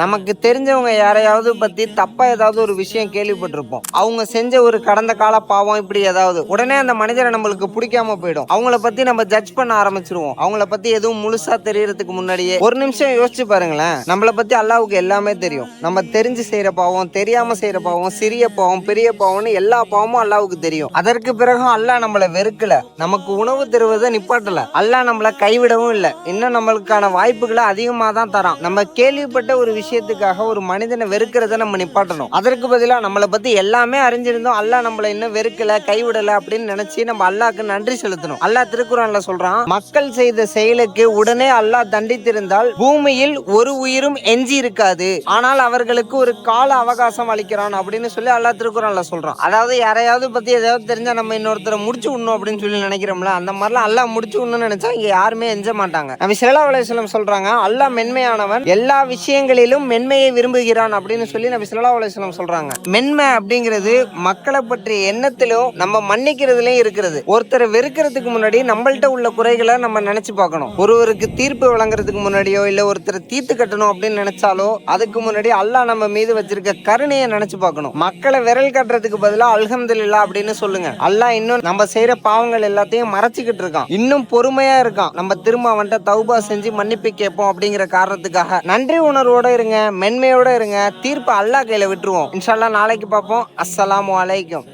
நமக்கு தெரிஞ்சவங்க யாரையாவது பத்தி தப்பா ஏதாவது ஒரு விஷயம் கேள்விப்பட்டிருப்போம். அவங்க செஞ்ச ஒரு கடந்த கால பாவம் இப்படி ஏதாவது உடனே அந்த மனிதரை நம்மளுக்கு பிடிக்காம போயிடும். அவங்கள பத்தி நம்ம ஜட்ஜ் பண்ண ஆரம்பிச்சிருவோம். அவங்கள பத்தி எதுவும் முழுசா தெரியறதுக்கு முன்னாடியே ஒரு நிமிஷம் யோசிச்சு பாருங்களேன். நம்மள பத்தி அல்லாஹ்வுக்கு எல்லாமே தெரியும். நம்ம தெரிஞ்சு செய்யற பாவம், தெரியாம செய்யற பாவம், சிறிய பாவம், பெரிய பாவம்னு எல்லா பாவமும் அல்லாஹ்வுக்கு தெரியும். அதற்கு பிறகும் அல்லாஹ் நம்மள வெறுக்கல, நமக்கு உணவு தருவதை நிப்பாட்டல, அல்லாஹ் நம்மள கைவிடவும் இல்லை. இன்னும் நம்மளுக்கான வாய்ப்புகளை அதிகமா தான் தரான். நம்ம கேள்விப்பட்ட ஒரு விஷயத்துக்காக ஒரு மனிதனை வெறுக்கிறத நம்ம நிப்பாட்டணும். அதற்கு பதிலாக நம்மளை பத்தி எல்லாமே அறிஞ்சிருந்தோம், அல்லாஹ் நம்மளை இன்னும் வெறுக்கல, கைவிடல அப்படின்னு நினைச்சு நம்ம அல்லாஹ்க்கு நன்றி செலுத்தணும். அல்லாஹ் திருக்குறான்ல சொல்றான், மக்கள் செய்த செயலுக்கு உடனே அல்லாஹ் தண்டித்திருந்தால் பூமியில் ஒரு உயிரும் எஞ்சி இருக்காது, ஆனால் அவர்களுக்கு ஒரு கால அவகாசம் அளிக்கிறான் அப்படின்னு சொல்லி அல்லாஹ் திருக்குறான்ல சொல்றான். அதாவது யாரையாவது பத்தி ஏதாவது தெரிஞ்சா நம்ம இன்னொருத்தரை முடிச்சு விடணும் அப்படின்னு சொல்லி நினைக்கிறோம்ல, அந்த மாதிரிலாம் அல்லாஹ் முடிச்சு விடணும்னு நினைச்சா இங்க யாருமே எஞ்ச மாட்டாங்க. நபி ஸல்லல்லாஹு அலைஹி வஸல்லம் சொல்றாங்க, அல்லாஹ் மென்மையானவன், எல்லா விஷயங்களிலும் மென்மையை விரும்புகிறான் அப்படின்னு சொல்லி நபி ஸல்லல்லாஹு அலைஹி வஸல்லம் சொல்றாங்க. மென்மை அப்படிங்கிறது மக்களை பற்றிய எண்ணத்திலும் நம்ம மன்னிக்கிறதுலயும் இருக்கிறது. ஒருத்தரை வெறுக்கிறதுக்கு முன்னாடி நம்மள்ட்ட உள்ள குறைகளை நம்ம நினைச்சு பார்க்கணும். ஒருவருக்கு தீர்ப்பு வழங்குறதுக்கு முன்னாடியோ இல்ல ஒருத்தரை தீர்த்து கட்டணும் அப்படின்னு நினைச்சாலோ அதுக்கு முன்னாடி அல்லாஹ் நம்ம மீது வச்சிருக்க கருணையை நினைச்சு பார்க்கணும். மக்களை விரல் காட்டுறதுக்கு பதிலா அல்ஹம்துலில்லாஹ் அப்படின்னு சொல்லுங்க. அல்லாஹ் இன்னும் நம்ம செய்யற பாவங்கள் எல்லாத்தையும் மறைச்சிக்கிட்டு இருக்கான், இன்னும் பொறுமையா இருக்கான். நம்ம திரும்ப அவன்கிட்ட தௌபா செஞ்சு மன்னிப்பு கேட்போம் அப்படிங்கிற காரணத்துக்காக நன்றி உணர்வோட இருங்க, மென்மையோட இருங்க. தீர்ப்பு அல்லாஹ் கையில விட்டுருவோம். இன்ஷா அல்லாஹ் நாளைக்கு பார்ப்போம். அஸ்ஸலாமு அலைக்கும்.